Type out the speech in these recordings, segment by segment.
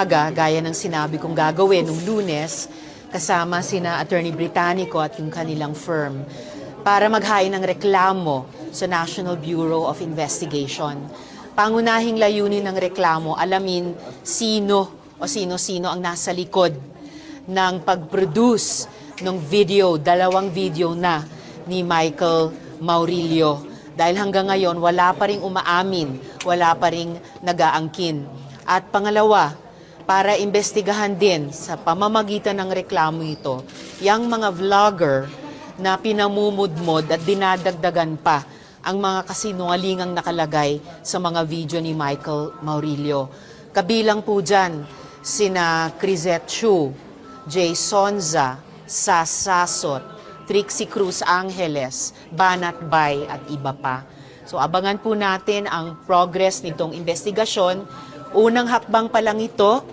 Gaya ng sinabi kong gagawin nung Lunes, kasama sina Attorney Britannico at yung kanilang firm para maghain ng reklamo sa National Bureau of Investigation. Pangunahing layunin ng reklamo, alamin sino o sino-sino ang nasa likod ng pag-produce ng video, 2 video na ni Michael Maurilio. Dahil hanggang ngayon, wala pa ring umaamin, wala pa ring nag-aangkin. At pangalawa, para imbestigahan din sa pamamagitan ng reklamo ito, yung mga vlogger na pinamumudmod at dinadagdagan pa ang mga kasinungalingang nakalagay sa mga video ni Michael Maurilio. Kabilang po dyan sina Crisette Chu, Jay Sonza, Sas Sasot, Trixie Cruz Angeles, Banat Bay at iba pa. So abangan po natin ang progress nitong investigasyon. Unang hakbang pa lang ito,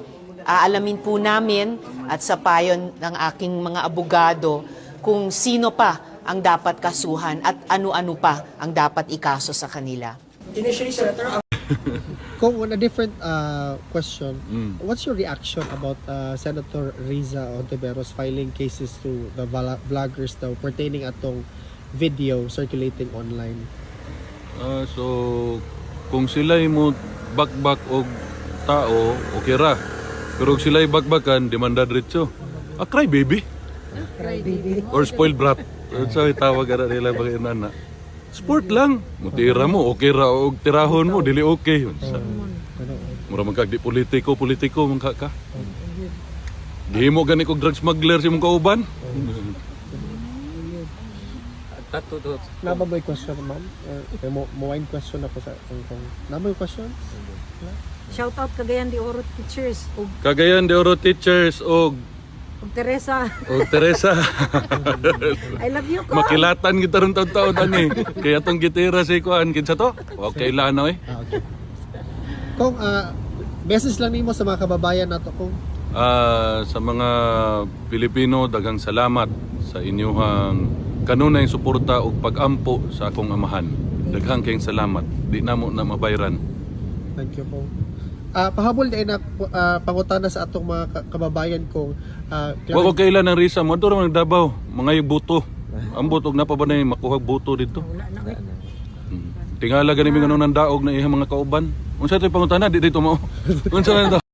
aalamin po namin at sa payon ng aking mga abogado kung sino pa ang dapat kasuhan at ano-ano pa ang dapat ikaso sa kanila. Initially, Senator, Kung on a different question, what's your reaction about Senator Riza Ontiveros filing cases to the vloggers daw pertaining atong video circulating online? So, kung sila'y mo bakbak og tao, okay ra. Pero kung sila'y bakbakan, demanda diretso. A cry baby. Or spoiled brat. So, tawag ara nila bagay nana. Sport lang. Mutira mo, okay ra. O tirahon mo, dili okay. Mura man kag di politiko man ka. Gihimo gani kog drug smuggler si mong kauban. Nababoy question, ma'am? Mo question ako sa kung nababoy question? Shout out Cagayan de Oro teachers ug Cagayan de Oro teachers og Teresa. Teresa. I love you ko. Makilatan kita ron taon-taon ani. Kaya tong gitira si kuan kinsa to? Okay lang na eh. Okay. Kung message lang nimo sa mga kababayan nato kung Sa mga Pilipino, daghang salamat sa inyong kanunay suporta ug pag-ampo sa akong amahan. Daghang kayong salamat. Di namo na mabayran. thank you po. Pahabol din na pangutana sa atong mga kababayan kung Wa ko kailan ng Risa mo to man Davao, mga buto. Ang buto na pa ba na makuha buto dito? Tingala gani mi nganong daog na ihang mga kauban. Unsa tay pangutana di dito mo? Unsa man to?